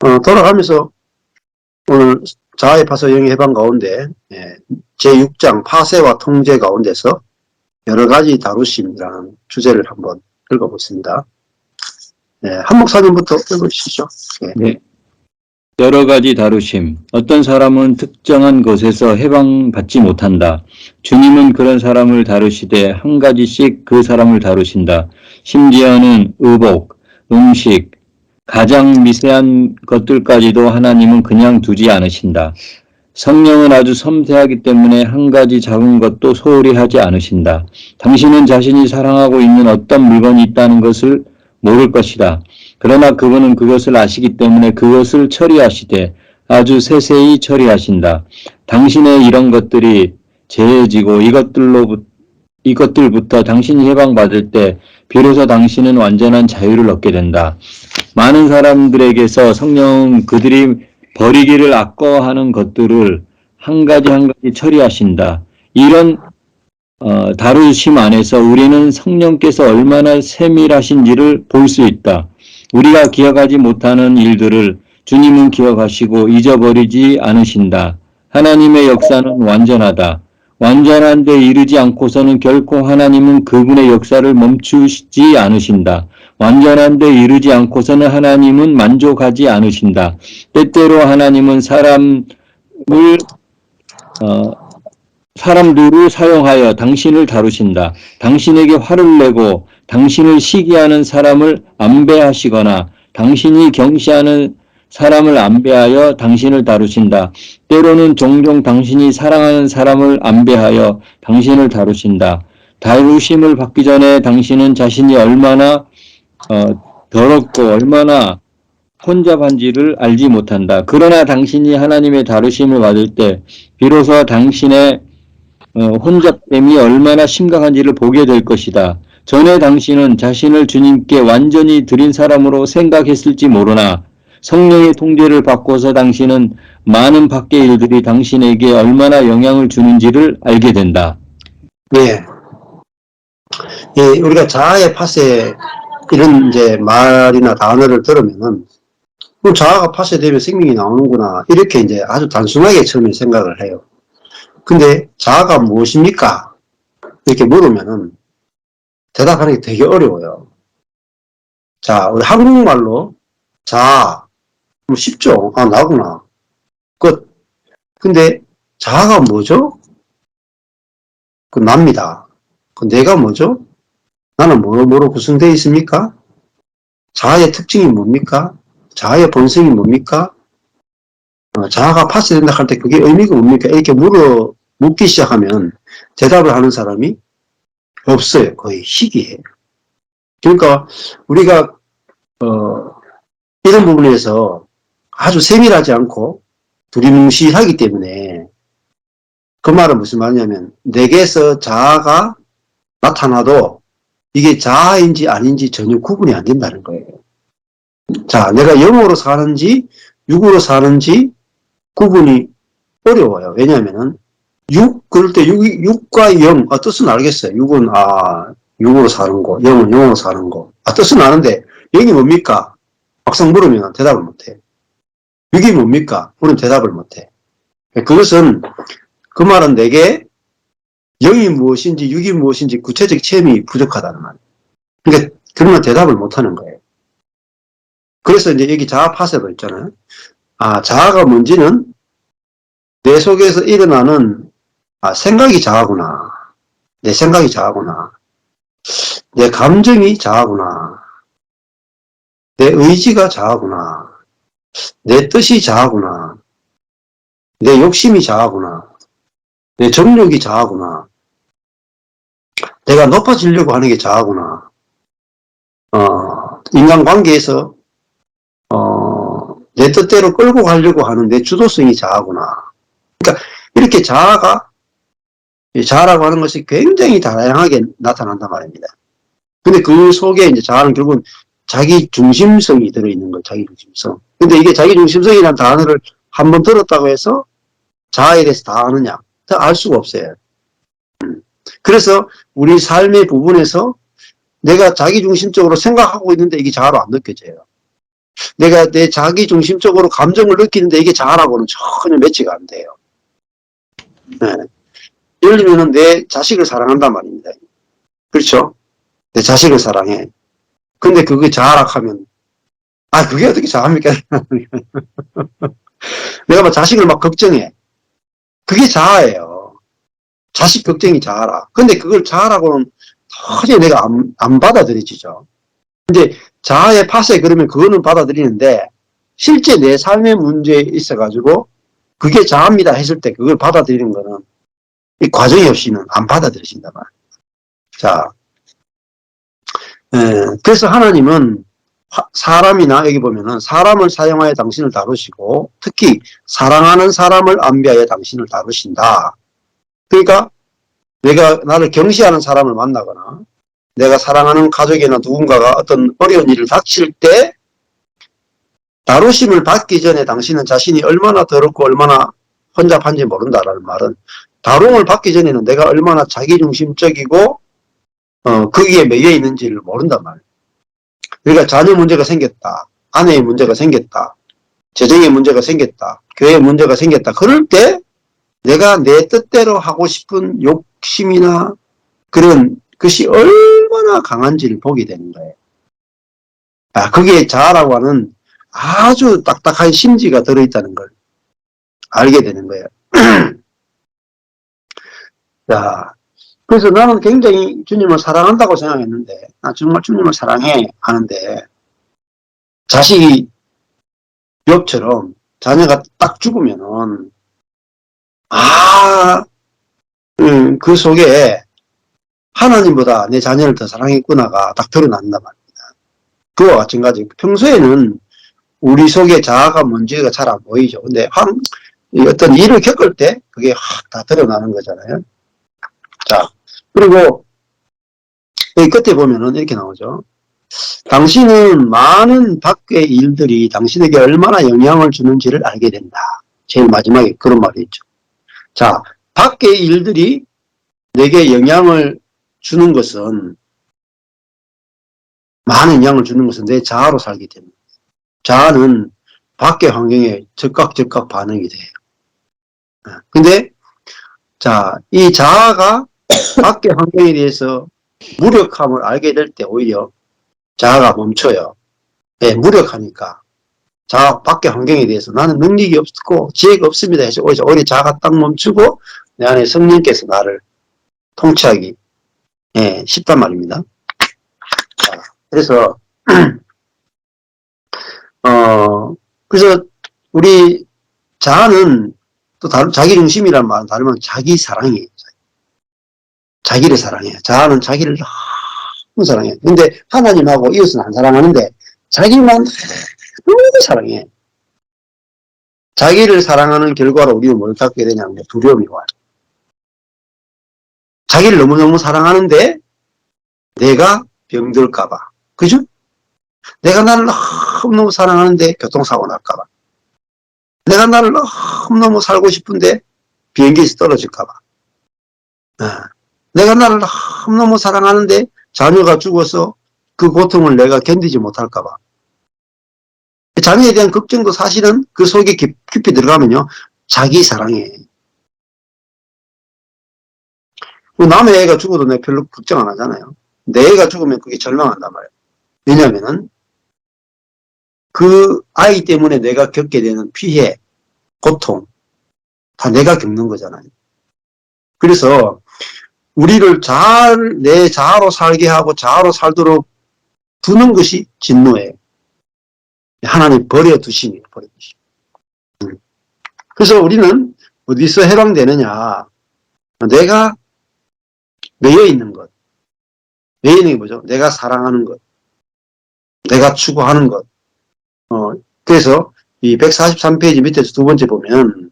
돌아가면서 오늘 자아의 파서 영의 해방 가운데 제6장 파쇄와 통제 가운데서 여러 가지 다루심이라는 주제를 한번 읽어보겠습니다. 한 목사님부터 읽어주시죠. 네. 여러 가지 다루심. 어떤 사람은 특정한 것에서 해방받지 못한다. 주님은 그런 사람을 다루시되 한 가지씩 그 사람을 다루신다. 심지어는 의복, 음식, 가장 미세한 것들까지도 하나님은 그냥 두지 않으신다. 성령은 아주 섬세하기 때문에 한 가지 작은 것도 소홀히 하지 않으신다. 당신은 자신이 사랑하고 있는 어떤 물건이 있다는 것을 모를 것이다. 그러나 그분은 그것을 아시기 때문에 그것을 처리하시되 아주 세세히 처리하신다. 당신의 이런 것들이 제해지고 이것들부터 당신이 해방받을 때 비로소 당신은 완전한 자유를 얻게 된다. 많은 사람들에게서 성령은 그들이 버리기를 아까워하는 것들을 한 가지 처리하신다. 이런 다루심 안에서 우리는 성령께서 얼마나 세밀하신지를 볼 수 있다. 우리가 기억하지 못하는 일들을 주님은 기억하시고 잊어버리지 않으신다. 하나님의 역사는 완전하다. 완전한 데 이르지 않고서는 결코 하나님은 그분의 역사를 멈추지 않으신다. 완전한 데 이르지 않고서는 하나님은 만족하지 않으신다. 때때로 하나님은 사람들을 사용하여 당신을 다루신다. 당신에게 화를 내고 당신을 시기하는 사람을 안배하시거나 당신이 경시하는 사람을 안배하여 당신을 다루신다. 때로는 종종 당신이 사랑하는 사람을 안배하여 당신을 다루신다. 다루심을 받기 전에 당신은 자신이 얼마나 더럽고 얼마나 혼잡한지를 알지 못한다. 그러나 당신이 하나님의 다루심을 받을 때 비로소 당신의 혼잡됨이 얼마나 심각한지를 보게 될 것이다. 전에 당신은 자신을 주님께 완전히 드린 사람으로 생각했을지 모르나 성령의 통제를 받고서 당신은 많은 밖의 일들이 당신에게 얼마나 영향을 주는지를 알게 된다. 예, 우리가 자아의 파쇄 이런 이제 말이나 단어를 들으면은 그럼 자아가 파쇄되면 생명이 나오는구나 이렇게 이제 아주 단순하게 처음에 생각을 해요. 근데 자아가 무엇입니까? 이렇게 물으면은 대답하는 게 되게 어려워요. 자, 우리 한국말로 자아 쉽죠? 아, 나구나. 끝. 근데 자아가 뭐죠? 그 납니다. 그 내가 뭐죠? 나는 뭐로 구성되어 있습니까? 자아의 특징이 뭡니까? 자아의 본성이 뭡니까? 자아가 파쇄된다 할 때 그게 의미가 뭡니까? 이렇게 묻기 시작하면 대답을 하는 사람이 없어요. 거의 희귀해요. 그러니까 우리가 이런 부분에서 아주 세밀하지 않고 두리뭉실하기 때문에 그 말은 무슨 말이냐면 내게서 자아가 나타나도 이게 자아인지 아닌지 전혀 구분이 안 된다는 거예요. 자, 내가 영으로 사는지 육으로 사는지 구분이 어려워요. 왜냐하면은 그럴 때 육과 영, 뜻은 알겠어요. 육은 육으로 사는 거, 영은 영으로 사는 거. 뜻은 아는데 영이 뭡니까? 막상 물으면 대답을 못해. 육이 뭡니까? 물으면 대답을 못해. 그것은 그 말은 내게 영이 무엇인지 육이 무엇인지 구체적 체험이 부족하다는 말이에요. 그러니까 그러면 대답을 못하는 거예요. 그래서 이제 여기 자아 파쇄도 있잖아요. 자아가 뭔지는 내 속에서 일어나는 생각이 자아구나. 내 생각이 자아구나. 내 감정이 자아구나. 내 의지가 자아구나. 내 뜻이 자아구나. 내 욕심이 자아구나. 내 정욕이 자아구나. 내가 높아지려고 하는 게 자아구나. 인간관계에서 내 뜻대로 끌고 가려고 하는 내 주도성이 자아구나. 그러니까 이렇게 자아라고 하는 것이 굉장히 다양하게 나타난단 말입니다. 근데 그 속에 이제 자아는 결국은 자기 중심성이 들어있는 거예요. 자기 중심성. 근데 이게 자기 중심성이라는 단어를 한번 들었다고 해서 자아에 대해서 다 아느냐? 다 알 수가 없어요. 그래서 우리 삶의 부분에서 내가 자기 중심적으로 생각하고 있는데 이게 자아로 안 느껴져요. 내가 내 자기 중심적으로 감정을 느끼는데 이게 자아라고는 전혀 매치가 안 돼요. 네. 예를 들면 내 자식을 사랑한단 말입니다. 그렇죠? 내 자식을 사랑해. 근데 그게 자아라 하면, 아, 그게 어떻게 자아입니까? 내가 막 자식을 막 걱정해. 그게 자아예요. 자식 걱정이 자아라. 근데 그걸 자아라고는 도저히 내가 안 받아들이지죠. 근데 자아의 파세 그러면 그거는 받아들이는데 실제 내 삶의 문제에 있어가지고 그게 자아입니다 했을 때 그걸 받아들이는 거는 이 과정이 없이는 안 받아들이신단 말이에요. 자, 그래서 하나님은 사람이나 여기 보면은 사람을 사용하여 당신을 다루시고 특히 사랑하는 사람을 안비하여 당신을 다루신다. 그러니까 내가 나를 경시하는 사람을 만나거나 내가 사랑하는 가족이나 누군가가 어떤 어려운 일을 닥칠 때 다루심을 받기 전에 당신은 자신이 얼마나 더럽고 얼마나 혼잡한지 모른다라는 말은 다rum을 받기 전에는 내가 얼마나 자기중심적이고 거기에 매여 있는지를 모른단 말이에요. 그러니까 자녀 문제가 생겼다. 아내의 문제가 생겼다. 재정의 문제가 생겼다. 교회의 문제가 생겼다. 그럴 때 내가 내 뜻대로 하고 싶은 욕심이나 그런 것이 얼마나 강한지를 보게 되는 거예요. 아, 그게 자아라고 하는 아주 딱딱한 심지가 들어있다는 걸 알게 되는 거예요. 자, 그래서 나는 굉장히 주님을 사랑한다고 생각했는데, 나 정말 주님을 사랑해 하는데, 자식이 욥처럼 자녀가 딱 죽으면은, 아, 그 속에 하나님보다 내 자녀를 더 사랑했구나가 딱 드러난단 말입니다. 그와 마찬가지. 평소에는 우리 속에 자아가 뭔지가 잘 안 보이죠. 근데 어떤 일을 겪을 때 그게 확 다 드러나는 거잖아요. 자, 그리고 여기 끝에 보면은 이렇게 나오죠. 당신은 많은 밖의 일들이 당신에게 얼마나 영향을 주는지를 알게 된다. 제일 마지막에 그런 말이 있죠. 자, 밖의 일들이 내게 영향을 주는 것은 많은 영향을 주는 것은 내 자아로 살기 때문에 자아는 밖의 환경에 즉각 반응이 돼요. 근데 자, 이 자아가 밖의 환경에 대해서 무력함을 알게 될 때 오히려 자아가 멈춰요. 네, 무력하니까. 자아 밖의 환경에 대해서 나는 능력이 없고 지혜가 없습니다 해서 오히려 자아가 딱 멈추고 내 안에 성령께서 나를 통치하기 쉽단 말입니다. 자, 그래서 그래서 우리 자아는 또 자기 중심이란 말은 다르면 자기 사랑이에요. 자기를 사랑해요. 자아는 자기를 너무 사랑해요. 근데 하나님하고 이웃은 안 사랑하는데 자기만 너무 사랑해. 자기를 사랑하는 결과로 우리는 뭘 갖게 되냐면 두려움이 와요. 자기를 너무너무 사랑하는데 내가 병들까봐. 그죠? 내가 나를 너무너무 사랑하는데 교통사고 날까봐. 내가 나를 너무너무 살고 싶은데 비행기에서 떨어질까봐. 내가 나를 너무너무 사랑하는데 자녀가 죽어서 그 고통을 내가 견디지 못할까봐. 자녀에 대한 걱정도 사실은 그 속에 깊이 들어가면요. 자기 사랑이에요. 남의 애가 죽어도 내가 별로 걱정 안 하잖아요. 내 애가 죽으면 그게 절망한단 말이에요. 왜냐면은 그 아이 때문에 내가 겪게 되는 피해, 고통, 다 내가 겪는 거잖아요. 그래서 우리를 내 자아로 살게 하고 자아로 살도록 두는 것이 진노예요. 하나님 버려두심이에요. 버려두심. 그래서 우리는 어디서 해방되느냐. 내가 매여 있는 것. 매여 있는 게 뭐죠? 내가 사랑하는 것. 내가 추구하는 것. 그래서 이 143페이지 밑에서 두 번째 보면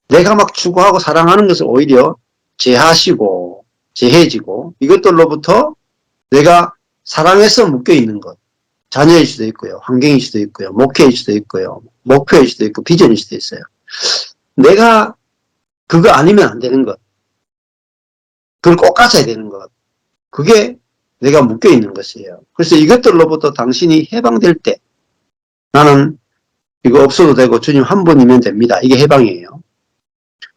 내가 막 추구하고 사랑하는 것을 오히려 제하시고 제해지고 이것들로부터 내가 사랑에서 묶여있는 것. 자녀일 수도 있고요. 환경일 수도 있고요. 목회일 수도 있고요. 목표일 수도 있고 비전일 수도 있어요. 내가 그거 아니면 안 되는 것. 그걸 꼭 가져야 되는 것. 그게 내가 묶여 있는 것이에요. 그래서 이것들로부터 당신이 해방될 때 나는 이거 없어도 되고 주님 한 분이면 됩니다. 이게 해방이에요.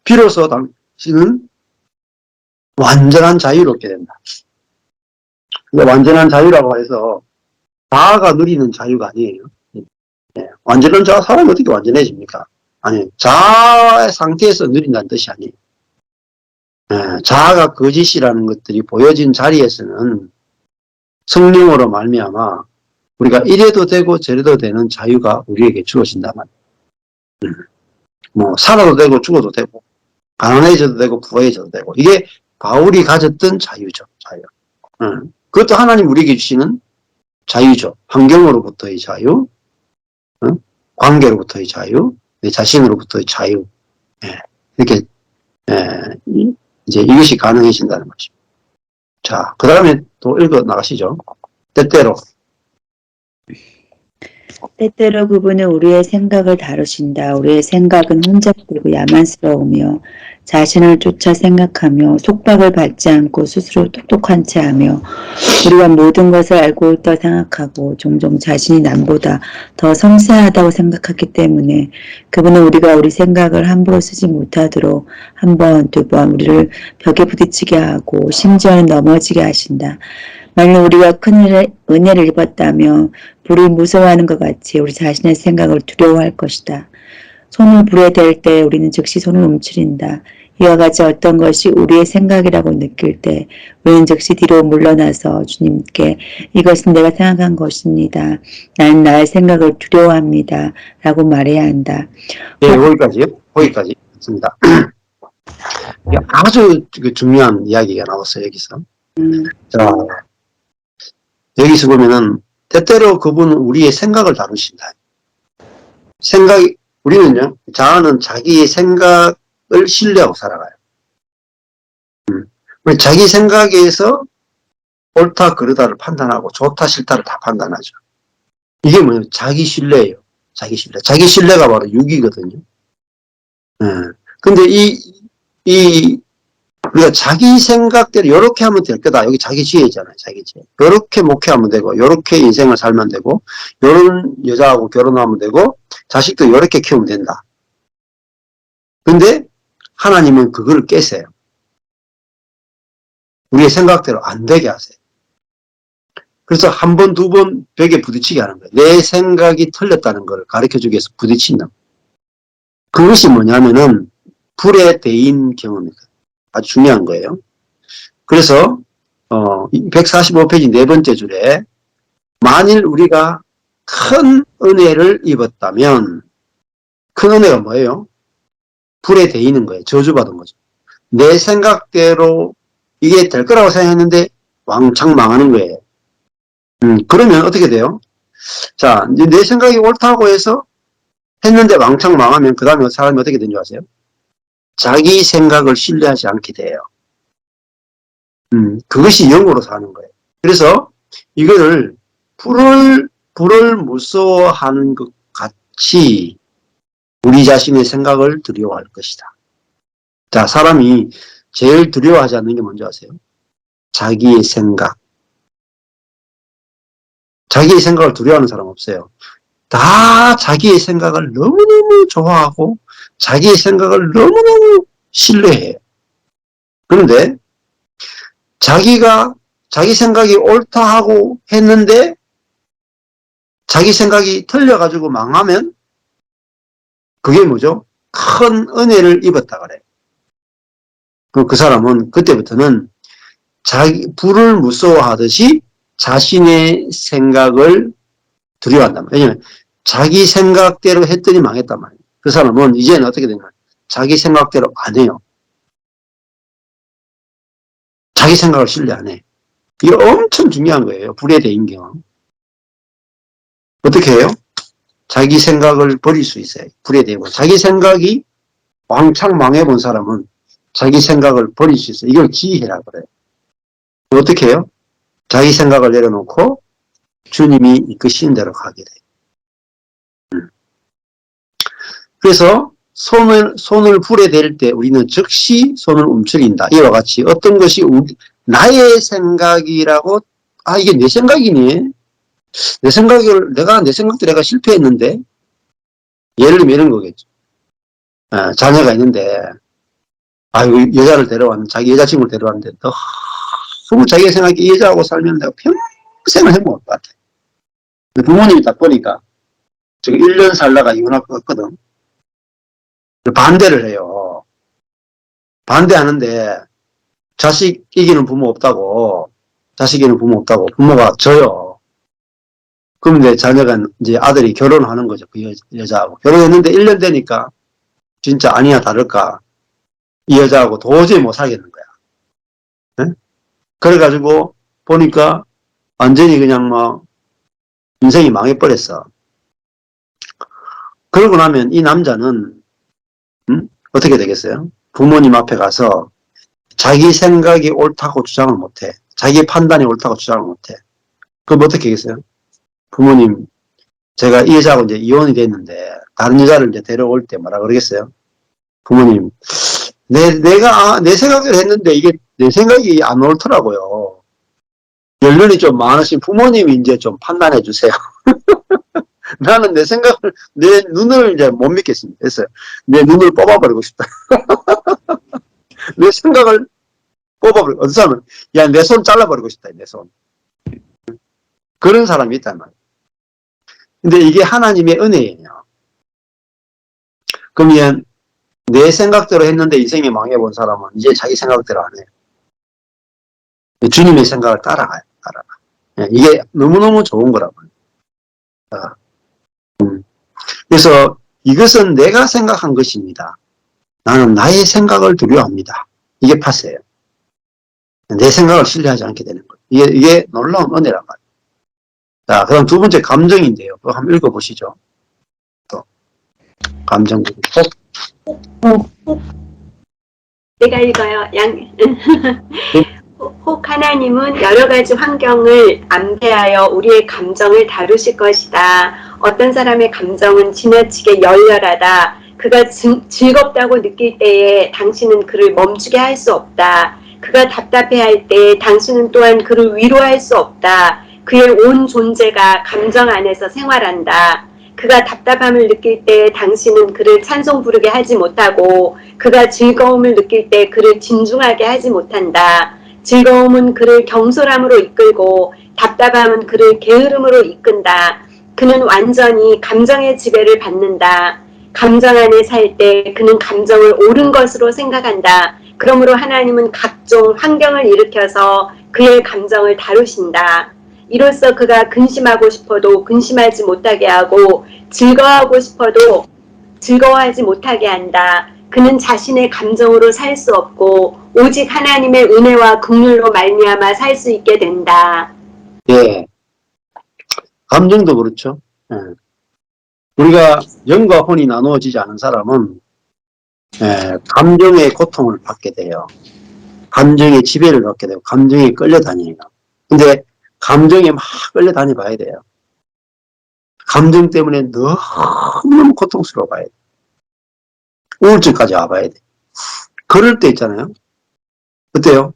비로소 당신은 완전한 자유를 얻게 된다. 완전한 자유라고 해서 자아가 누리는 자유가 아니에요. 네. 완전한 자아, 사람이 어떻게 완전해집니까? 아니, 자아의 상태에서 누린다는 뜻이 아니에요. 네. 자아가 거짓이라는 것들이 보여진 자리에서는 성령으로 말미암아 우리가 이래도 되고 저래도 되는 자유가 우리에게 주어진단 말이에요. 뭐 살아도 되고 죽어도 되고 가난해져도 되고 부해져도 되고 이게 바울이 가졌던 자유죠. 자유. 그것도 하나님 우리에게 주시는 자유죠. 환경으로부터의 자유, 관계로부터의 자유, 내 자신으로부터의 자유. 예. 이렇게 이제 이것이 가능해진다는 것이죠. 자, 그 다음에 또 읽어 나가시죠. 때때로 그분은 우리의 생각을 다루신다. 우리의 생각은 혼잡되고 야만스러우며 자신을 쫓아 생각하며 속박을 받지 않고 스스로 똑똑한 채 하며 우리가 모든 것을 알고 있다 생각하고 종종 자신이 남보다 더 섬세하다고 생각하기 때문에 그분은 우리가 우리 생각을 함부로 쓰지 못하도록 한 번, 두 번 우리를 벽에 부딪히게 하고 심지어는 넘어지게 하신다. 만일 우리가 큰 은혜를 입었다면 불을 무서워하는 것 같이 우리 자신의 생각을 두려워할 것이다. 손을 불에 댈 때 우리는 즉시 손을 움츠린다. 이와 같이 어떤 것이 우리의 생각이라고 느낄 때 우리는 즉시 뒤로 물러나서 주님께 이것은 내가 생각한 것입니다. 나는 나의 생각을 두려워합니다. 라고 말해야 한다. 네, 거기까지 맞습니다. 아주 중요한 이야기가 나왔어요, 여기서. 자, 여기서 보면은 때때로 그분은 우리의 생각을 다루신다. 우리는요, 자아는 자기의 생각을 신뢰하고 살아가요. 자기 생각에서 옳다, 그르다를 판단하고 좋다, 싫다를 다 판단하죠. 이게 뭐냐면 자기 신뢰예요. 자기 신뢰. 자기 신뢰가 바로 육이거든요. 근데 우리가 자기 생각대로 요렇게 하면 될 거다. 여기 자기 지혜잖아요. 자기 지혜. 요렇게 목회하면 되고, 요렇게 인생을 살면 되고, 요런 여자하고 결혼하면 되고, 자식도 요렇게 키우면 된다. 근데 하나님은 그거를 깨세요. 우리의 생각대로 안 되게 하세요. 그래서 한 번, 두 번 벽에 부딪히게 하는 거예요. 내 생각이 틀렸다는 걸 가르쳐주기 위해서 부딪힌다. 그것이 뭐냐면은 불의 대인 경험입니다. 아주 중요한 거예요. 그래서 145페이지 네 번째 줄에 만일 우리가 큰 은혜를 입었다면 큰 은혜가 뭐예요? 불에 대이는 거예요. 저주받은 거죠. 내 생각대로 이게 될 거라고 생각했는데 왕창 망하는 거예요. 그러면 어떻게 돼요? 자, 이제 내 생각이 옳다고 해서 했는데 왕창 망하면 그 다음에 사람이 어떻게 되는 줄 아세요? 자기 생각을 신뢰하지 않게 돼요. 그것이 영으로 사는 거예요. 그래서 이거를 불을 무서워하는 것 같이 우리 자신의 생각을 두려워할 것이다. 자, 사람이 제일 두려워하지 않는 게 뭔지 아세요? 자기의 생각. 자기의 생각을 두려워하는 사람 없어요. 다 자기의 생각을 너무너무 좋아하고 자기의 생각을 너무너무 신뢰해요. 그런데 자기 생각이 옳다 하고 했는데 자기 생각이 틀려가지고 망하면 그게 뭐죠? 큰 은혜를 입었다 그래요. 그 사람은 그때부터는 불을 무서워하듯이 자신의 생각을 두려워한단 말이에요. 왜냐면 자기 생각대로 했더니 망했단 말이에요. 그 사람은 이제는 어떻게 되냐? 자기 생각대로 안 해요. 자기 생각을 신뢰 안 해. 이게 엄청 중요한 거예요. 불에 대인 경험. 어떻게 해요? 자기 생각을 버릴 수 있어요. 불에 대고. 자기 생각이 왕창 망해본 사람은 자기 생각을 버릴 수 있어요. 이걸 지혜라고 그래요. 어떻게 해요? 자기 생각을 내려놓고 주님이 이끄시는 대로 가게 돼요. 그래서 손을 불에 댈 때 우리는 즉시 손을 움츠린다. 이와 같이 어떤 것이 나의 생각이라고 아, 이게 내 생각이니? 내가 내 생각대로 내가 실패했는데? 예를 들면 이런 거겠죠. 자녀가 있는데, 여자를 자기 여자친구를 데려왔는데, 너무 자기가 생각이 이 여자하고 살면 내가 평생을 해먹을 것 같아. 근데 부모님이 딱 보니까, 지금 1년 살다가 이혼할 것 같거든. 반대를 해요. 반대하는데, 자식 이기는 부모 없다고, 부모가 져요. 그럼 이제 자녀가, 이제 아들이 결혼하는 거죠. 그 여자하고. 결혼했는데 1년 되니까, 진짜 아니야 다를까. 이 여자하고 도저히 못 살겠는 거야. 네? 그래가지고, 보니까, 완전히 그냥 인생이 망해버렸어. 그러고 나면 이 남자는, 어떻게 되겠어요? 부모님 앞에 가서, 자기 생각이 옳다고 주장을 못해. 자기 판단이 옳다고 주장을 못해. 그럼 어떻게 하겠어요? 부모님, 제가 이 여자하고 이제 이혼이 됐는데, 다른 여자를 이제 데려올 때 뭐라 그러겠어요? 부모님, 내가 내 생각대로 했는데 이게 내 생각이 안 옳더라고요. 연륜이 좀 많으신 부모님이 이제 좀 판단해 주세요. 나는 내 눈을 이제 못 믿겠습니다. 그래서 내 눈을 뽑아버리고 싶다. 내 생각을 뽑아버리고, 어떤 사람은, 야, 내 손 잘라버리고 싶다, 내 손. 그런 사람이 있단 말이에요. 근데 이게 하나님의 은혜예요. 그러면 내 생각대로 했는데 인생이 망해본 사람은 이제 자기 생각대로 안 해요. 주님의 생각을 따라가요. 이게 너무너무 좋은 거라고요. 그래서 이것은 내가 생각한 것입니다. 나는 나의 생각을 두려워합니다. 이게 파세요. 내 생각을 신뢰하지 않게 되는 거예요. 이게 놀라운 은혜란 말이에요. 자, 그럼 두 번째 감정인데요. 그거 한번 읽어보시죠. 또 감정. 내가 읽어요. 혹 하나님은 여러 가지 환경을 암대하여 우리의 감정을 다루실 것이다. 어떤 사람의 감정은 지나치게 열렬하다. 그가 즐겁다고 느낄 때에 당신은 그를 멈추게 할 수 없다. 그가 답답해할 때 당신은 또한 그를 위로할 수 없다. 그의 온 존재가 감정 안에서 생활한다. 그가 답답함을 느낄 때 당신은 그를 찬송 부르게 하지 못하고 그가 즐거움을 느낄 때 그를 진중하게 하지 못한다. 즐거움은 그를 경솔함으로 이끌고 답답함은 그를 게으름으로 이끈다. 그는 완전히 감정의 지배를 받는다. 감정 안에 살 때 그는 감정을 옳은 것으로 생각한다. 그러므로 하나님은 각종 환경을 일으켜서 그의 감정을 다루신다. 이로써 그가 근심하고 싶어도 근심하지 못하게 하고 즐거워하고 싶어도 즐거워하지 못하게 한다. 그는 자신의 감정으로 살 수 없고 오직 하나님의 은혜와 긍휼로 말미암아 살 수 있게 된다. 예, 감정도 그렇죠. 예. 우리가 영과 혼이 나누어지지 않은 사람은 감정의 고통을 받게 돼요. 감정의 지배를 받게 되고 감정에 끌려다녀요. 근데 감정에 막 끌려다녀 봐야 돼요. 감정 때문에 너무너무 고통스러워 봐야 돼. 우울증까지 와봐야 돼. 그럴 때 있잖아요. 어때요?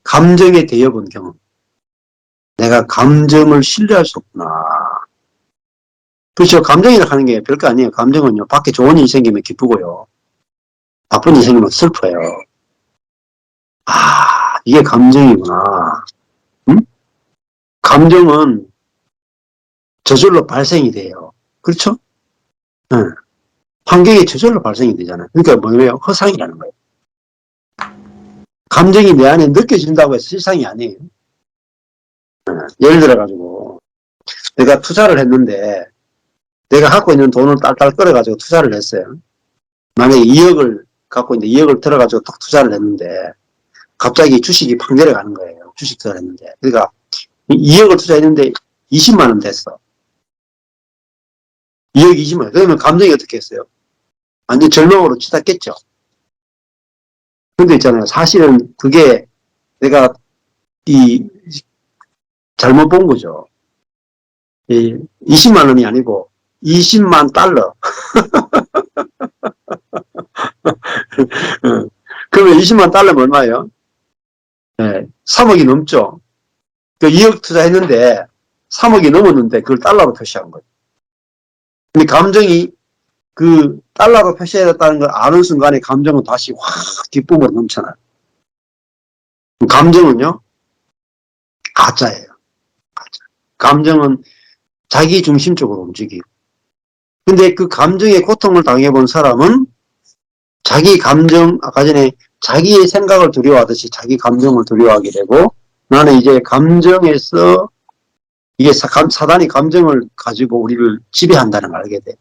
감정의 대여본 경험. 내가 감정을 신뢰할 수 없구나. 그렇죠. 감정이라 하는 게 별거 아니에요. 감정은요. 밖에 좋은 일이 생기면 기쁘고요. 나쁜 일이 생기면 슬퍼요. 이게 감정이구나. 응? 감정은 저절로 발생이 돼요. 그렇죠? 응. 환경이 저절로 발생이 되잖아요. 그러니까 뭐예요? 허상이라는 거예요. 감정이 내 안에 느껴진다고 해서 실상이 아니에요. 예를 들어가지고 내가 투자를 했는데 내가 갖고 있는 돈을 딸딸 끌어가지고 투자를 했어요. 만약에 2억을 갖고 있는데 2억을 들어가지고 딱 투자를 했는데 갑자기 주식이 팍 내려가는 거예요. 주식 투자를 했는데. 그러니까 2억을 투자했는데 20만 원 됐어. 2억 20만 원. 그러면 감정이 어떻게 했어요? 완전 절망으로 치닫겠죠. 근데 있잖아요. 사실은 그게 내가 잘못 본 거죠. 20만 원이 아니고 20만 달러. 그러면 20만 달러면 얼마예요? 3억이 넘죠. 그 2억 투자했는데 3억이 넘었는데 그걸 달러로 표시한 거예요. 근데 감정이 그 달러로 표시해졌다는 걸 아는 순간에 감정은 다시 확 기쁨으로 넘쳐나요. 감정은요, 가짜예요. 가짜. 감정은 자기 중심적으로 움직이고. 근데 그 감정의 고통을 당해본 사람은 자기 감정, 아까 전에 자기의 생각을 두려워하듯이 자기 감정을 두려워하게 되고, 나는 이제 감정에서 이게 사단이 감정을 가지고 우리를 지배한다는 걸 알게 돼.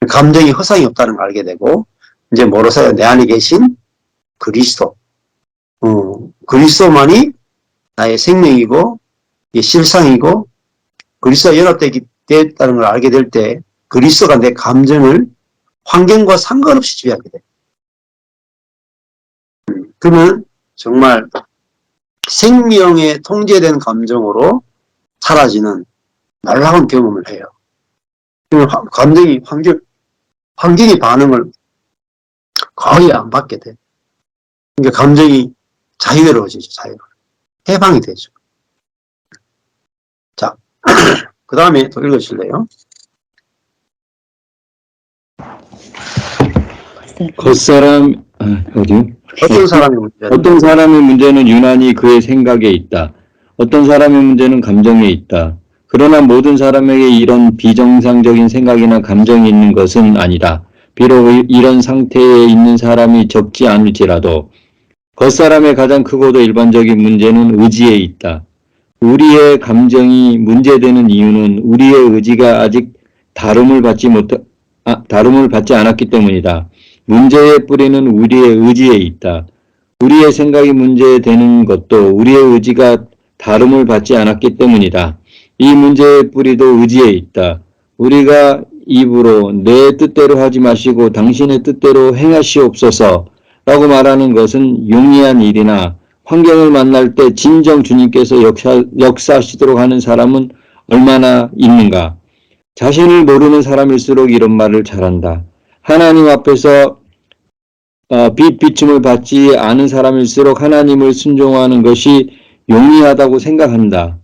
감정이 허상이 없다는 걸 알게 되고, 이제 뭐로서요? 내 안에 계신 그리스도. 그리스도만이 나의 생명이고, 실상이고, 그리스도와 연합됐다는 걸 알게 될 때, 그리스도가 내 감정을 환경과 상관없이 지배하게 돼. 그러면 정말 생명에 통제된 감정으로 사라지는 놀라운 경험을 해요. 감정이, 환경의 반응을 거의 안 받게 돼. 그러니까 감정이 자유로워지죠, 자유로워. 해방이 되죠. 자, 그 다음에 또 읽으실래요? 겉사람, 어디요? 어떤 사람의 문제는? 어떤 사람의 문제는 유난히 그의 생각에 있다. 어떤 사람의 문제는 감정에 있다. 그러나 모든 사람에게 이런 비정상적인 생각이나 감정이 있는 것은 아니다. 비록 이런 상태에 있는 사람이 적지 않을지라도 겉사람의 가장 크고도 일반적인 문제는 의지에 있다. 우리의 감정이 문제되는 이유는 우리의 의지가 아직 다름을 받지 않았기 때문이다. 문제의 뿌리는 우리의 의지에 있다. 우리의 생각이 문제되는 것도 우리의 의지가 다름을 받지 않았기 때문이다. 이 문제의 뿌리도 의지에 있다. 우리가 입으로 내 뜻대로 하지 마시고 당신의 뜻대로 행하시옵소서 라고 말하는 것은 용이한 일이나 환경을 만날 때 진정 주님께서 역사하시도록 하는 사람은 얼마나 있는가. 자신을 모르는 사람일수록 이런 말을 잘한다. 하나님 앞에서 비춤을 받지 않은 사람일수록 하나님을 순종하는 것이 용이하다고 생각한다.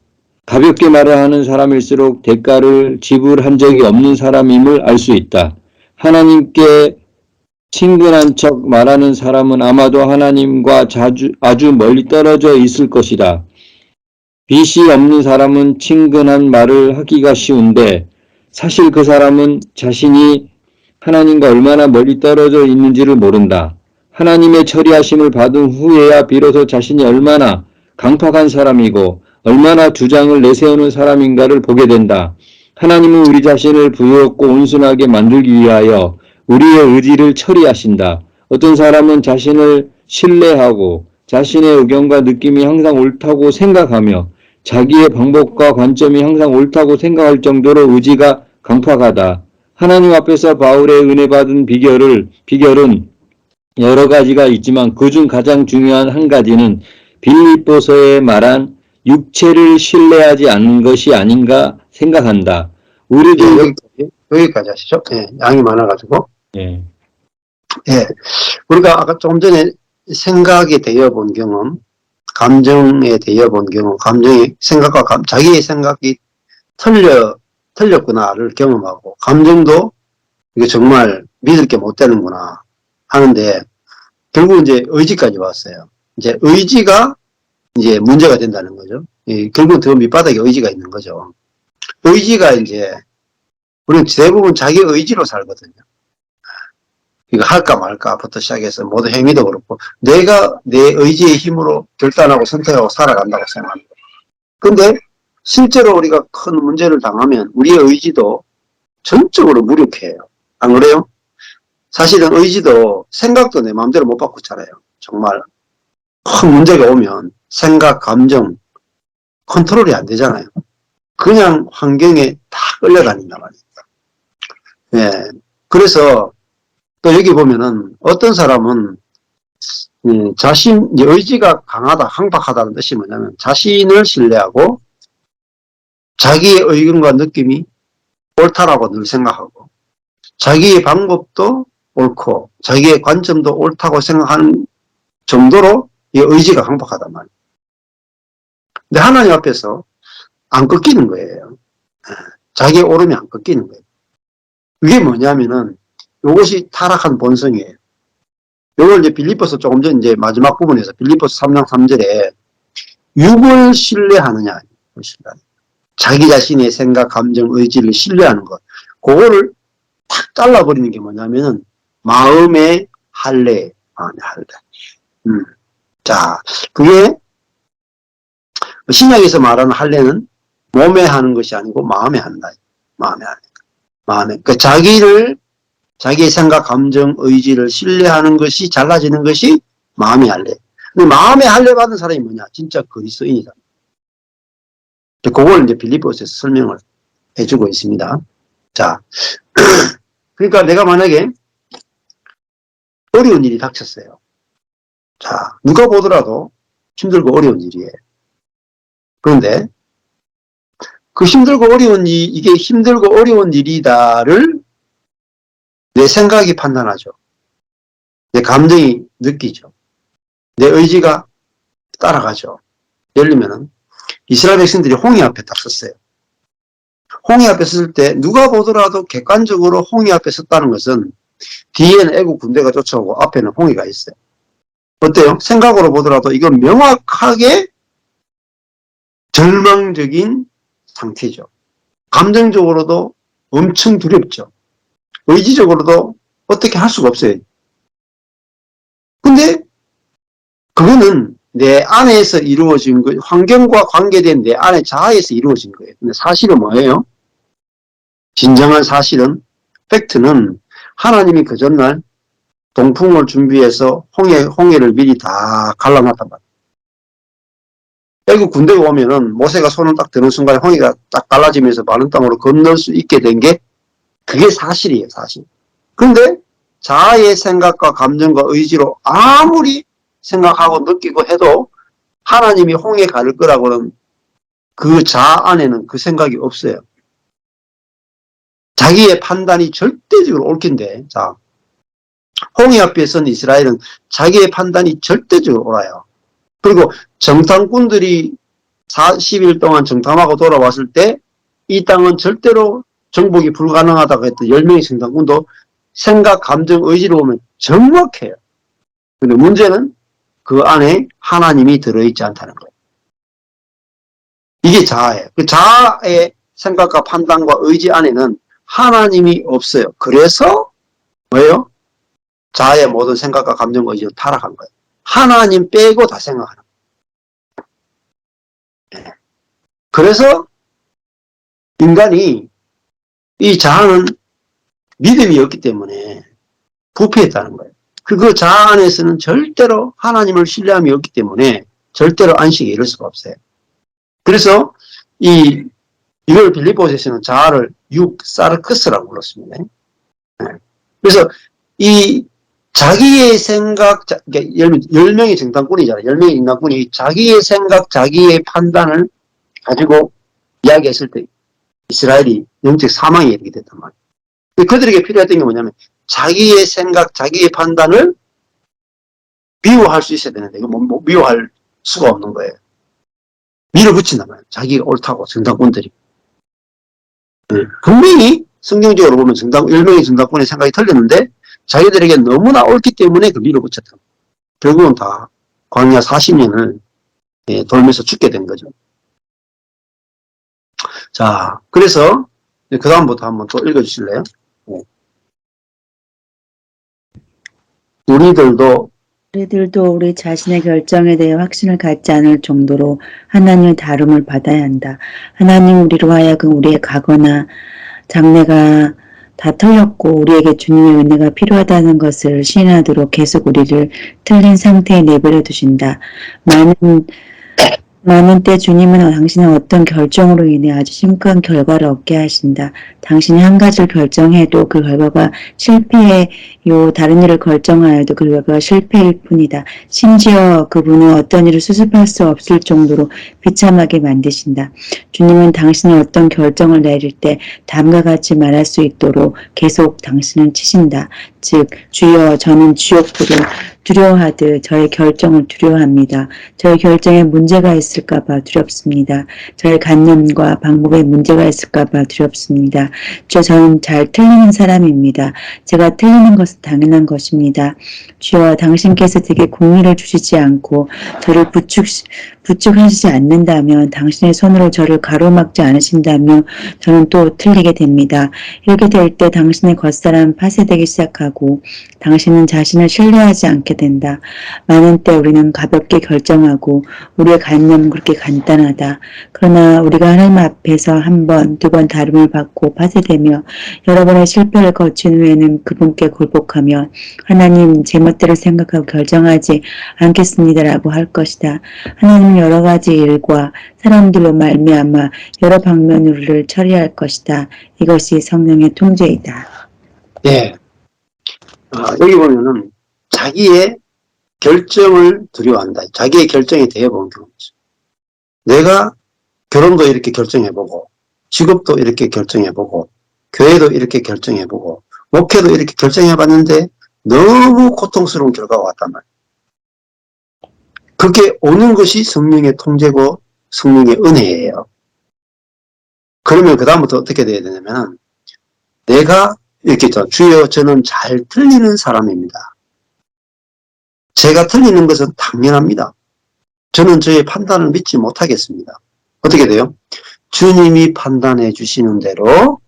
가볍게 말을 하는 사람일수록 대가를 지불한 적이 없는 사람임을 알 수 있다. 하나님께 친근한 척 말하는 사람은 아마도 하나님과 아주 멀리 떨어져 있을 것이다. 빚이 없는 사람은 친근한 말을 하기가 쉬운데 사실 그 사람은 자신이 하나님과 얼마나 멀리 떨어져 있는지를 모른다. 하나님의 처리하심을 받은 후에야 비로소 자신이 얼마나 강팍한 사람이고 얼마나 주장을 내세우는 사람인가를 보게 된다. 하나님은 우리 자신을 부유롭고 온순하게 만들기 위하여 우리의 의지를 처리하신다. 어떤 사람은 자신을 신뢰하고 자신의 의견과 느낌이 항상 옳다고 생각하며 자기의 방법과 관점이 항상 옳다고 생각할 정도로 의지가 강팍하다. 하나님 앞에서 바울의 은혜 받은 비결은 여러 가지가 있지만 그중 가장 중요한 한 가지는 빌립보서에 말한 육체를 신뢰하지 않는 것이 아닌가 생각한다. 우리도 여기까지 하시죠. 예, 양이 많아가지고. 예. 예, 우리가 아까 조금 전에 생각에 대해 본 경험, 감정에 대해 본 경험, 감정의 생각과 자기의 생각이 틀렸구나를 경험하고, 감정도 이게 정말 믿을 게 못 되는구나 하는데, 결국 이제 의지까지 왔어요. 이제 의지가 이제 문제가 된다는 거죠. 예, 결국 더 밑바닥에 의지가 있는 거죠. 의지가 이제, 우리는 대부분 자기 의지로 살거든요. 이거 할까 말까부터 시작해서 모든 행위도 그렇고, 내가 내 의지의 힘으로 결단하고 선택하고 살아간다고 생각합니다. 근데 실제로 우리가 큰 문제를 당하면 우리의 의지도 전적으로 무력해요. 안 그래요? 사실은 의지도 생각도 내 마음대로 못 바꾸잖아요. 정말 큰 문제가 오면 생각, 감정 컨트롤이 안 되잖아요. 그냥 환경에 다 끌려다닌단 말입니다. 예. 그래서 또 여기 보면은 어떤 사람은 자신 의지가 강하다, 강박하다는 뜻이 뭐냐면 자신을 신뢰하고 자기의 의견과 느낌이 옳다라고 늘 생각하고 자기의 방법도 옳고 자기의 관점도 옳다고 생각하는 정도로 이 의지가 강박하단 말이에요. 근데 하나님 앞에서 안 꺾이는 거예요. 자기의 오름이 안 꺾이는 거예요. 그게 뭐냐면은 이것이 타락한 본성이에요. 이걸 이제 빌립보서 조금 전 이제 마지막 부분에서 빌립보서 3장 3절에 육을 신뢰하느냐, 자기 자신의 생각, 감정, 의지를 신뢰하는 것, 그거를 탁 잘라버리는 게 뭐냐면은 마음의 할례, 마음의 할례. 자, 그게 신약에서 말하는 할례는 몸에 하는 것이 아니고 마음에 한다. 마음에 하는. 마음에. 그러니까 자기의 생각, 감정, 의지를 신뢰하는 것이 잘라지는 것이 마음의 할례. 근데 마음의 할례 받은 사람이 뭐냐? 진짜 그리스도인이다. 그걸 이제 빌립보서에서 설명을 해주고 있습니다. 자, 그러니까 내가 만약에 어려운 일이 닥쳤어요. 자, 누가 보더라도 힘들고 어려운 일이에요. 그런데 그 힘들고 어려운 이게 힘들고 어려운 일이다를 내 생각이 판단하죠. 내 감정이 느끼죠. 내 의지가 따라가죠. 예를 들면은 이스라엘 백성들이 홍해 앞에 딱 섰어요. 홍해 앞에 섰을 때 누가 보더라도 객관적으로 홍해 앞에 섰다는 것은 뒤에는 애국 군대가 쫓아오고 앞에는 홍해가 있어요. 어때요? 생각으로 보더라도 이건 명확하게 절망적인 상태죠. 감정적으로도 엄청 두렵죠. 의지적으로도 어떻게 할 수가 없어요. 근데 그거는 내 안에서 이루어진 거, 환경과 관계된 내 안의 자아에서 이루어진 거예요. 근데 사실은 뭐예요? 진정한 사실은, 팩트는 하나님이 그 전날 동풍을 준비해서 홍해를 미리 다 갈라놨단 말이에요. 애국 군대가 오면은 모세가 손을 딱 드는 순간에 홍해가 딱 갈라지면서 마른 땅으로 건널 수 있게 된 게 그게 사실이에요, 사실. 그런데 자아의 생각과 감정과 의지로 아무리 생각하고 느끼고 해도 하나님이 홍해 가를 거라고는 그 자아 안에는 그 생각이 없어요. 자기의 판단이 절대적으로 옳긴데, 자, 홍해 앞에 선 이스라엘은 자기의 판단이 절대적으로 옳아요. 그리고 정탐꾼들이 40일 동안 정탐하고 돌아왔을 때 이 땅은 절대로 정복이 불가능하다고 했던 10명의 정탐꾼도 생각, 감정, 의지로 보면 정확해요. 근데 문제는 그 안에 하나님이 들어있지 않다는 거예요. 이게 자아예요. 그 자아의 생각과 판단과 의지 안에는 하나님이 없어요. 그래서 뭐예요? 자아의 모든 생각과 감정과 의지로 타락한 거예요. 하나님 빼고 다 생각하는 거예요. 그래서 인간이 이 자아는 믿음이 없기 때문에 부패했다는 거예요. 그 자아 안에서는 절대로 하나님을 신뢰함이 없기 때문에 절대로 안식에 이를 수가 없어요. 그래서 이걸 빌립보서에서는 자아를 사르크스라고 불렀습니다. 그래서 이 자기의 생각, 그러니까 10명의 정탐꾼이잖아요. 10명의 인간꾼이 자기의 생각, 자기의 판단을 가지고 이야기했을 때 이스라엘이 영적 사망에 이르게 됐단 말이에요. 그들에게 필요했던 게 뭐냐면 자기의 생각, 자기의 판단을 미워할 수 있어야 되는데 이거 뭐 미워할 수가 없는 거예요. 밀어붙인단 말이에요. 자기가 옳다고 정탐꾼들이. 분명히 성경적으로 보면 10명의 정탐꾼의 생각이 틀렸는데 자기들에게 너무나 옳기 때문에 그 밀어붙였다. 결국은 다 광야 40년을 돌면서 죽게 된 거죠. 자, 그래서 그 다음부터 한번 또 읽어주실래요? 우리들도 우리 자신의 결정에 대해 확신을 갖지 않을 정도로 하나님의 다름을 받아야 한다. 하나님 우리로 하여금 우리의 과거나 장래가 다 틀렸고 우리에게 주님의 은혜가 필요하다는 것을 시인하도록 계속 우리를 틀린 상태에 내버려 두신다. 많은 때 주님은 당신의 어떤 결정으로 인해 아주 심각한 결과를 얻게 하신다. 당신이 한 가지를 결정해도 그 결과가 실패해요. 다른 일을 결정하여도 그 결과가 실패일 뿐이다. 심지어 그분은 어떤 일을 수습할 수 없을 정도로 비참하게 만드신다. 주님은 당신이 어떤 결정을 내릴 때 다음과 같이 말할 수 있도록 계속 당신을 치신다. 즉 주여 저는 지옥불을 두려워하듯 저의 결정을 두려워합니다. 저의 결정에 문제가 있을까봐 두렵습니다. 저의 관념과 방법에 문제가 있을까봐 두렵습니다. 주여, 저는 잘 틀리는 사람입니다. 제가 틀리는 것은 당연한 것입니다. 주여, 당신께서 제게 공의를 주시지 않고 저를 부축하시지 않는다면, 당신의 손으로 저를 가로막지 않으신다면 저는 또 틀리게 됩니다. 이렇게 될 때 당신의 겉사람 파쇄되기 시작하고 당신은 자신을 신뢰하지 않게 된다. 많은 때 우리는 가볍게 결정하고 우리의 관념은 그렇게 간단하다. 그러나 우리가 하나님 앞에서 한 번, 두 번 다름을 받고 파쇄되며 여러 번의 실패를 거친 후에는 그분께 굴복하며 하나님, 제 멋대로 생각하고 결정하지 않겠습니다라고 할 것이다. 하나님은 여러 가지 일과 사람들로 말미암아 여러 방면으로를 처리할 것이다. 이것이 성령의 통제이다. 예. 여기 보면은 자기의 결정을 두려워한다. 자기의 결정에 대해 보는 경우죠. 내가 결혼도 이렇게 결정해보고, 직업도 이렇게 결정해보고, 교회도 이렇게 결정해보고, 목회도 이렇게 결정해봤는데 너무 고통스러운 결과가 왔단 말이에요. 그게 오는 것이 성령의 통제고 성령의 은혜예요. 그러면 그 다음부터 어떻게 돼야 되냐면, 내가 이렇게 했죠. 주여, 저는 잘 틀리는 사람입니다. 제가 틀리는 것은 당연합니다. 저는 저의 판단을 믿지 못하겠습니다. 어떻게 돼요? 주님이 판단해 주시는 대로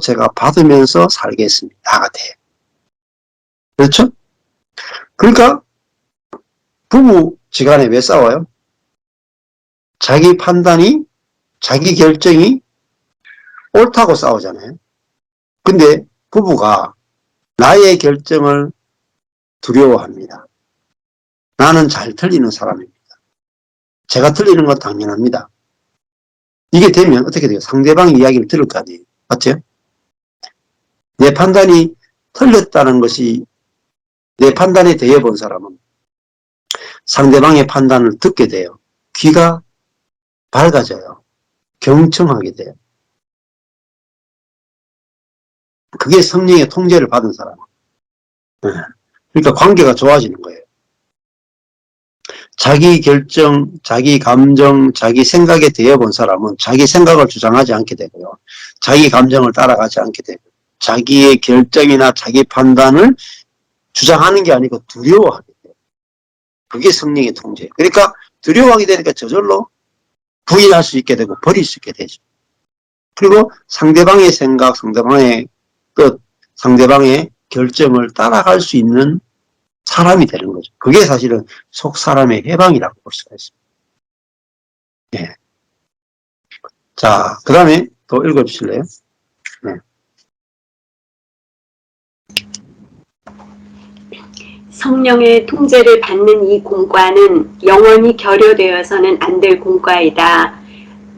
제가 받으면서 살겠습니다가 돼요. 그렇죠? 그러니까 부부 지간에 왜 싸워요? 자기 판단이, 자기 결정이 옳다고 싸우잖아요. 근데 부부가 나의 결정을 두려워합니다. 나는 잘 틀리는 사람입니다. 제가 틀리는 건 당연합니다. 이게 되면 어떻게 돼요? 상대방의 이야기를 들을 거 아니에요. 맞죠? 내 판단이 틀렸다는 것이, 내 판단에 대해 본 사람은 상대방의 판단을 듣게 돼요. 귀가 밝아져요. 경청하게 돼요. 그게 성령의 통제를 받은 사람. 그러니까 관계가 좋아지는 거예요. 자기 결정, 자기 감정, 자기 생각에 대해 본 사람은 자기 생각을 주장하지 않게 되고요. 자기 감정을 따라가지 않게 되고, 자기의 결정이나 자기 판단을 주장하는 게 아니고 두려워하게 돼요. 그게 성령의 통제예요. 그러니까 두려워하게 되니까 저절로 부인할 수 있게 되고 버릴 수 있게 되죠. 그리고 상대방의 생각, 상대방의 뜻, 상대방의 결정을 따라갈 수 있는 사람이 되는 거죠. 그게 사실은 속 사람의 해방이라고 볼 수가 있습니다. 네. 자, 그 다음에 또 읽어주실래요? 네. 성령의 통제를 받는 이 공과는 영원히 결여되어서는 안 될 공과이다.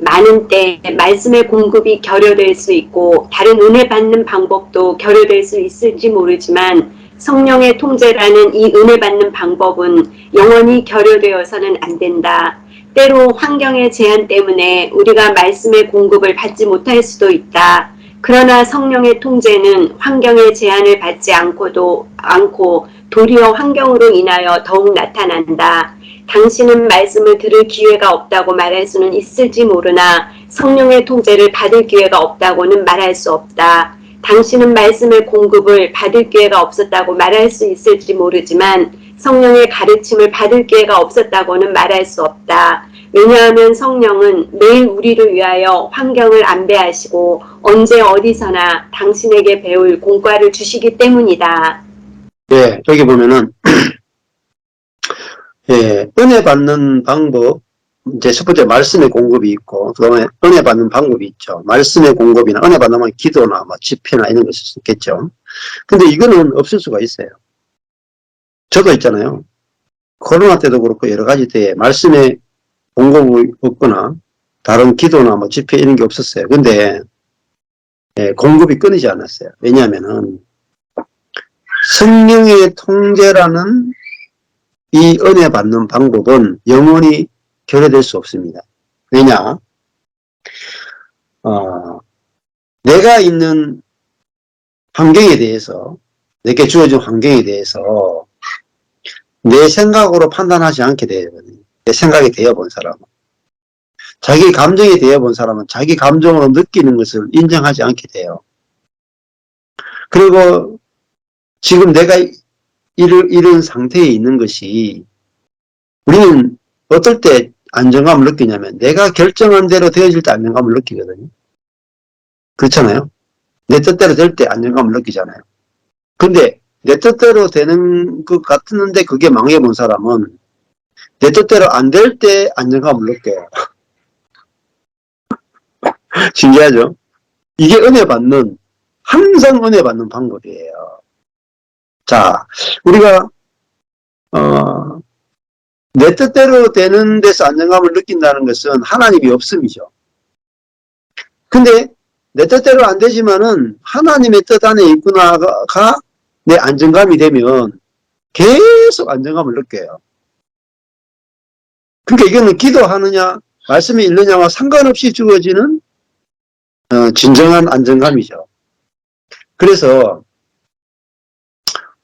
많은 때 말씀의 공급이 결여될 수 있고 다른 은혜 받는 방법도 결여될 수 있을지 모르지만 성령의 통제라는 이 은혜 받는 방법은 영원히 결여되어서는 안 된다. 때로 환경의 제한 때문에 우리가 말씀의 공급을 받지 못할 수도 있다. 그러나 성령의 통제는 환경의 제한을 받지 않고 도리어 환경으로 인하여 더욱 나타난다. 당신은 말씀을 들을 기회가 없다고 말할 수는 있을지 모르나 성령의 통제를 받을 기회가 없다고는 말할 수 없다. 당신은 말씀의 공급을 받을 기회가 없었다고 말할 수 있을지 모르지만 성령의 가르침을 받을 기회가 없었다고는 말할 수 없다. 왜냐하면 성령은 매일 우리를 위하여 환경을 안배하시고 언제 어디서나 당신에게 배울 공과를 주시기 때문이다. 예, 여기 보면은 예, 은혜 받는 방법, 이제 첫 번째 말씀의 공급이 있고, 그 다음에 은혜 받는 방법이 있죠. 말씀의 공급이나 은혜 받는 기도나 뭐 집회나 이런 것일 수 있겠죠. 근데 이거는 없을 수가 있어요. 저도 있잖아요. 코로나 때도 그렇고 여러 가지 때에 말씀의 공급이 없거나 다른 기도나 뭐 집회 이런 게 없었어요. 근데 예, 공급이 끊이지 않았어요. 왜냐하면은 성령의 통제라는 이 은혜 받는 방법은 영원히 결여될 수 없습니다. 왜냐? 내가 있는 환경에 대해서, 내게 주어진 환경에 대해서 내 생각으로 판단하지 않게 되거든요. 내 생각이 되어본 사람은. 자기 감정이 되어본 사람은 자기 감정으로 느끼는 것을 인정하지 않게 돼요. 그리고 지금 내가 이런 상태에 있는 것이 우리는 어떨 때 안정감을 느끼냐면 내가 결정한 대로 되어질 때 안정감을 느끼거든요. 그렇잖아요. 내 뜻대로 될 때 안정감을 느끼잖아요. 근데 내 뜻대로 되는 것 같았는데 그게 망해본 사람은 내 뜻대로 안 될 때 안정감을 느껴요. 신기하죠? 이게 항상 은혜 받는 방법이에요. 자, 우리가, 내 뜻대로 되는 데서 안정감을 느낀다는 것은 하나님이 없음이죠. 근데 내 뜻대로 안 되지만은 하나님의 뜻 안에 있구나가 내 안정감이 되면 계속 안정감을 느껴요. 그러니까 이거는 기도하느냐, 말씀이 읽느냐와 상관없이 주어지는 진정한 안정감이죠. 그래서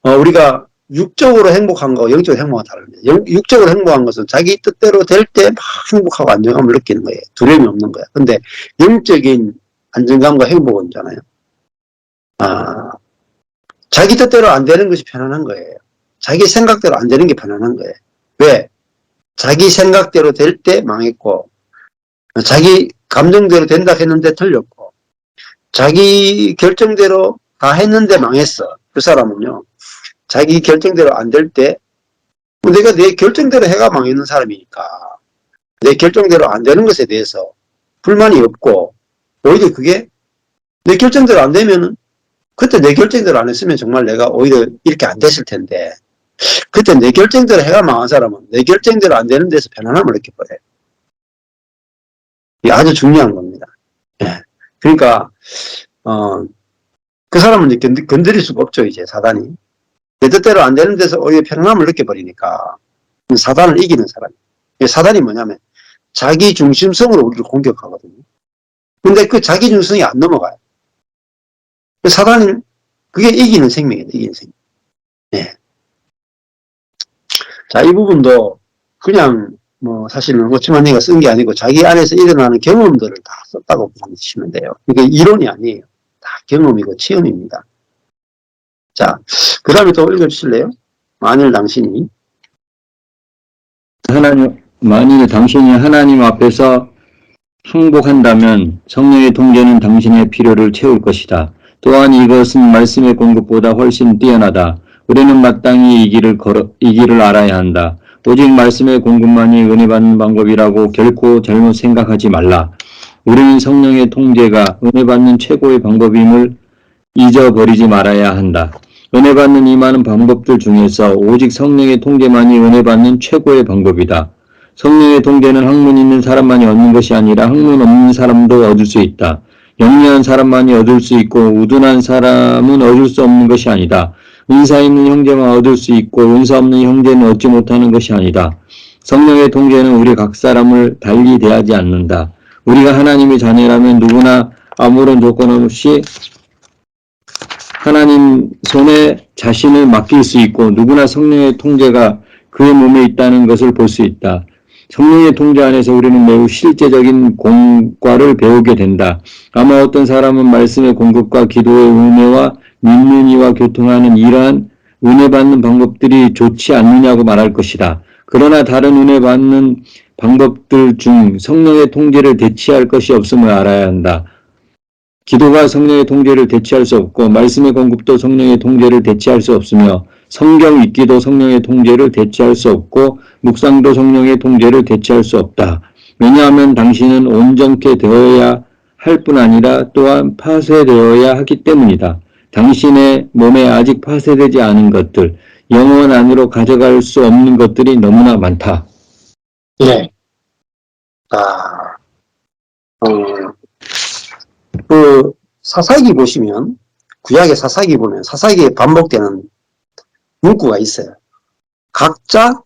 우리가 육적으로 행복한 거, 영적으로 행복한 다릅니다. 육적으로 행복한 것은 자기 뜻대로 될 때 막 행복하고 안정감을 느끼는 거예요. 두려움이 없는 거야. 근데 영적인 안정감과 행복은 있잖아요. 자기 뜻대로 안 되는 것이 편안한 거예요. 자기 생각대로 안 되는 게 편안한 거예요. 왜? 자기 생각대로 될 때 망했고, 자기 감정대로 된다 했는데 틀렸고, 자기 결정대로 다 했는데 망했어. 그 사람은요, 자기 결정대로 안 될 때, 내가 내 결정대로 해가 망했는 사람이니까, 내 결정대로 안 되는 것에 대해서 불만이 없고, 오히려 그게 내 결정대로 안 되면은, 그때 내 결정대로 안 했으면 정말 내가 오히려 이렇게 안 됐을 텐데, 그때 내 결정대로 해가 망한 사람은 내 결정대로 안 되는 데서 편안함을 느껴버려요. 이게 아주 중요한 겁니다. 예. 그러니까, 그 사람은 이제 건드릴 수가 없죠, 이제 사단이. 내 뜻대로 안 되는 데서 오히려 편안함을 느껴버리니까 사단을 이기는 사람이에요. 사단이 뭐냐면 자기 중심성으로 우리를 공격하거든요. 근데 그 자기 중심성이 안 넘어가요. 사단은 그게 이기는 생명이에요. 이기는 생명. 네. 자, 이 부분도 그냥 사실은 워치만니가 쓴 게 아니고 자기 안에서 일어나는 경험들을 다 썼다고 보시면 돼요. 이게 이론이 아니에요. 다 경험이고 체험입니다. 자, 그 다음에 또 읽어주실래요? 만일 당신이 만일 당신이 하나님 앞에서 항복한다면 성령의 통제는 당신의 필요를 채울 것이다. 또한 이것은 말씀의 공급보다 훨씬 뛰어나다. 우리는 마땅히 이 길을 알아야 한다. 오직 말씀의 공급만이 은혜 받는 방법이라고 결코 잘못 생각하지 말라. 우리는 성령의 통제가 은혜 받는 최고의 방법임을 잊어버리지 말아야 한다. 은혜 받는 이 많은 방법들 중에서 오직 성령의 통제만이 은혜 받는 최고의 방법이다. 성령의 통제는 학문 있는 사람만이 얻는 것이 아니라 학문 없는 사람도 얻을 수 있다. 영리한 사람만이 얻을 수 있고 우둔한 사람은 얻을 수 없는 것이 아니다. 은사 있는 형제만 얻을 수 있고 은사 없는 형제는 얻지 못하는 것이 아니다. 성령의 통제는 우리 각 사람을 달리 대하지 않는다. 우리가 하나님의 자녀라면 누구나 아무런 조건 없이 하나님 손에 자신을 맡길 수 있고 누구나 성령의 통제가 그의 몸에 있다는 것을 볼 수 있다. 성령의 통제 안에서 우리는 매우 실제적인 공과를 배우게 된다. 아마 어떤 사람은 말씀의 공급과 기도의 은혜와 믿는 이와 교통하는 이러한 은혜 받는 방법들이 좋지 않느냐고 말할 것이다. 그러나 다른 은혜 받는 방법들 중 성령의 통제를 대체할 것이 없음을 알아야 한다. 기도가 성령의 통제를 대체할 수 없고 말씀의 공급도 성령의 통제를 대체할 수 없으며 성경 읽기도 성령의 통제를 대체할 수 없고 묵상도 성령의 통제를 대체할 수 없다. 왜냐하면 당신은 온전케 되어야 할 뿐 아니라 또한 파쇄되어야 하기 때문이다. 당신의 몸에 아직 파쇄되지 않은 것들, 영혼 안으로 가져갈 수 없는 것들이 너무나 많다. 예. 그 사사기 보시면 구약의 사사기 보면 사사기에 반복되는 문구가 있어요. 각자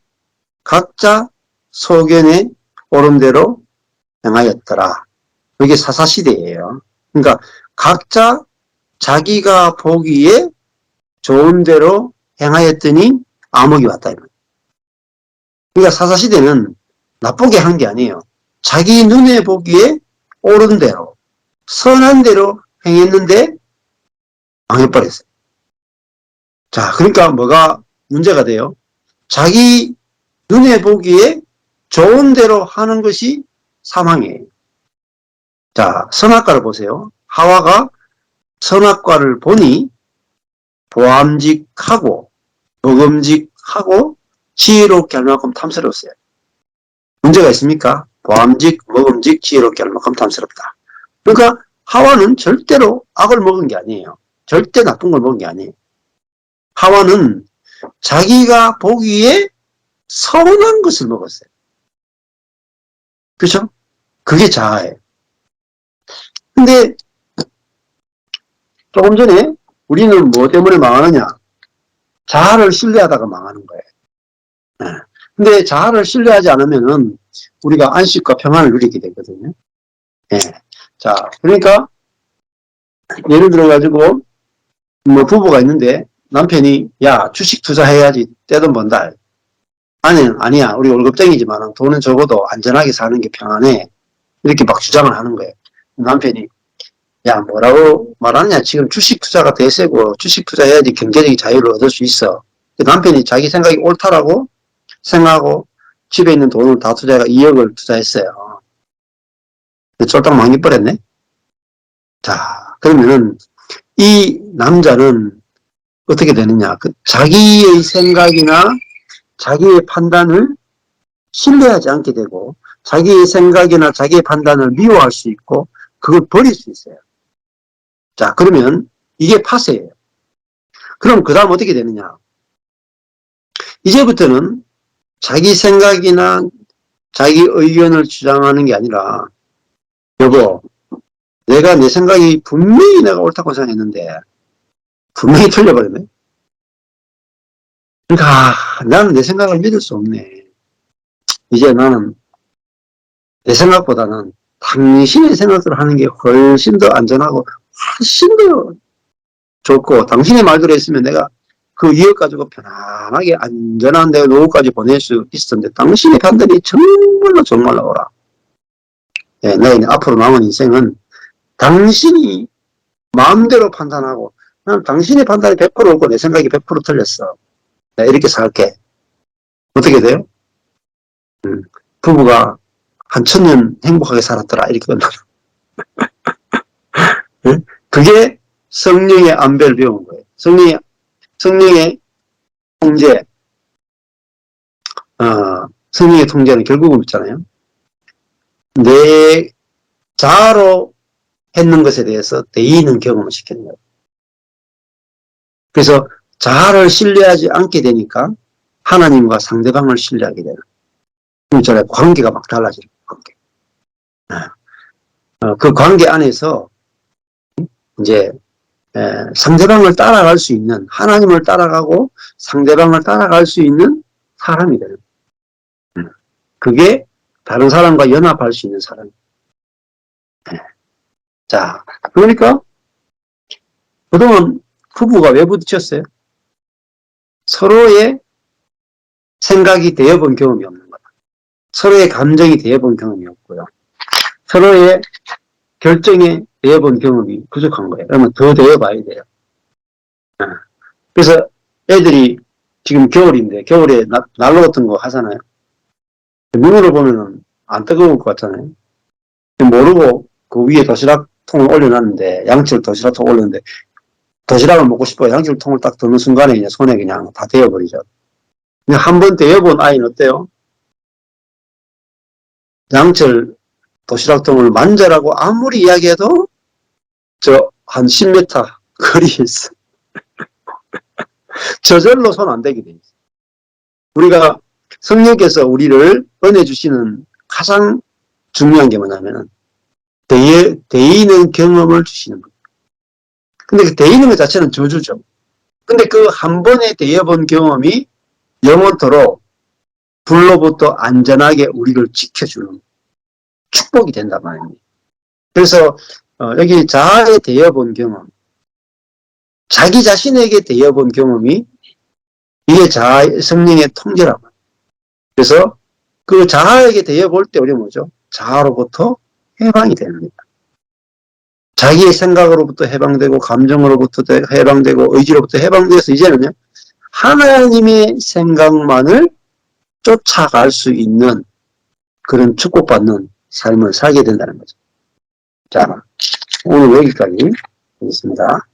소견에 옳은 대로 행하였더라. 이게 사사시대예요. 그러니까 각자 자기가 보기에 좋은 대로 행하였더니 암흑이 왔다. 그러니까 사사시대는 나쁘게 한 게 아니에요. 자기 눈에 보기에 옳은 대로, 선한 대로 행했는데 망해버렸어요. 자, 그러니까 뭐가 문제가 돼요? 자기 눈에 보기에 좋은 대로 하는 것이 사망이에요. 자, 선악과를 보세요. 하와가 선악과를 보니 보암직하고 먹음직하고 지혜롭게 할 만큼 탐스러웠어요. 문제가 있습니까? 보암직, 먹음직, 지혜롭게 할 만큼 탐스럽다. 그러니까 하와는 절대로 악을 먹은 게 아니에요. 절대 나쁜 걸 먹은 게 아니에요. 하와는 자기가 보기에 선한 것을 먹었어요. 그렇죠? 그게 자아예요. 근데 조금 전에 우리는 뭐 때문에 망하느냐? 자아를 신뢰하다가 망하는 거예요. 근데 자아를 신뢰하지 않으면은 우리가 안식과 평안을 누리게 되거든요. 예. 자, 그러니까 예를 들어가지고 뭐 부부가 있는데 남편이 야 주식 투자해야지 떼돈 번다. 아내는 아니야 우리 월급쟁이지만 돈은 적어도 안전하게 사는 게 편안해. 이렇게 막 주장을 하는 거예요. 남편이 야 뭐라고 말하느냐 지금 주식 투자가 대세고 주식 투자해야지 경제적인 자유를 얻을 수 있어. 남편이 자기 생각이 옳다라고 생각하고 집에 있는 돈을 다 투자해가 2억을 투자했어요. 쫄딱 망해버렸네. 자 그러면은 이 남자는 어떻게 되느냐 그 자기의 생각이나 자기의 판단을 신뢰하지 않게 되고 자기의 생각이나 자기의 판단을 미워할 수 있고 그걸 버릴 수 있어요. 자 그러면 이게 파세예요. 그럼 그 다음 어떻게 되느냐 이제부터는 자기 생각이나 자기 의견을 주장하는 게 아니라 여보 내가 내 생각이 분명히 내가 옳다고 생각했는데 분명히 틀려버렸네. 그러니까 나는 내 생각을 믿을 수 없네. 이제 나는 내 생각보다는 당신의 생각대로 하는 게 훨씬 더 안전하고 훨씬 더 좋고 당신의 말대로 했으면 내가 그 2억 가지고 편안하게 안전한 내 노후까지 보낼 수 있었는데 당신의 판단이 정말로 옳아. 네, 내 앞으로 남은 인생은 당신이 마음대로 판단하고 난 당신의 판단이 100% 옳고 내 생각이 100% 틀렸어. 네, 이렇게 살게. 어떻게 돼요? 부부가 한 1000년 행복하게 살았더라. 이렇게 끝나요. 그게 성령의 안배를 배운 거예요. 성령의 통제, 성령의 통제는 결국은 있잖아요. 내 자아로 했는 것에 대해서 대의는 경험을 시키는 거예요. 그래서 자아를 신뢰하지 않게 되니까 하나님과 상대방을 신뢰하게 되는 거예요. 관계가 막 달라지는 관계. 그 관계 안에서 이제 상대방을 따라갈 수 있는 하나님을 따라가고 상대방을 따라갈 수 있는 사람이 되는 거예요. 그게 다른 사람과 연합할 수 있는 사람이에요. 자, 그러니까 그동안 부부가 왜 부딪혔어요? 서로의 생각이 되어본 경험이 없는 거다. 서로의 감정이 되어본 경험이 없고요. 서로의 결정에 되어본 경험이 부족한 거예요. 그러면 더 되어봐야 돼요. 그래서 애들이 지금 겨울인데 겨울에 난로 같은 거 하잖아요. 눈으로 보면은 안 뜨거울 것 같잖아요. 모르고 그 위에 도시락통을 올려놨는데 양철 도시락통 올렸는데 도시락을 먹고 싶어요. 양철통을 딱 드는 순간에 그냥 손에 그냥 다 데워버리죠. 한번 데워본 아이는 어때요? 양철 도시락통을 만져라고 아무리 이야기해도 한 10m 거리에 있어. 저절로 손 안 대게 돼 있어. 우리가 성령께서 우리를 은혜 주시는 가장 중요한 게 뭐냐면은 대의는 경험을 주시는 거예요. 근데 그 대의는 것 자체는 저주죠. 근데 그 한 번에 대여본 경험이 영원토록 불로부터 안전하게 우리를 지켜주는 축복이 된단 말입니다. 그래서 여기 자아에 대여본 경험, 자기 자신에게 대여본 경험이 이게 성령의 통제라고 합니다. 그래서 그 자아에게 대해 볼 때 우리 뭐죠? 자아로부터 해방이 되는 겁니다. 자기의 생각으로부터 해방되고 감정으로부터 해방되고 의지로부터 해방돼서 이제는요. 하나님의 생각만을 쫓아갈 수 있는 그런 축복받는 삶을 살게 된다는 거죠. 자, 오늘 여기까지 하겠습니다.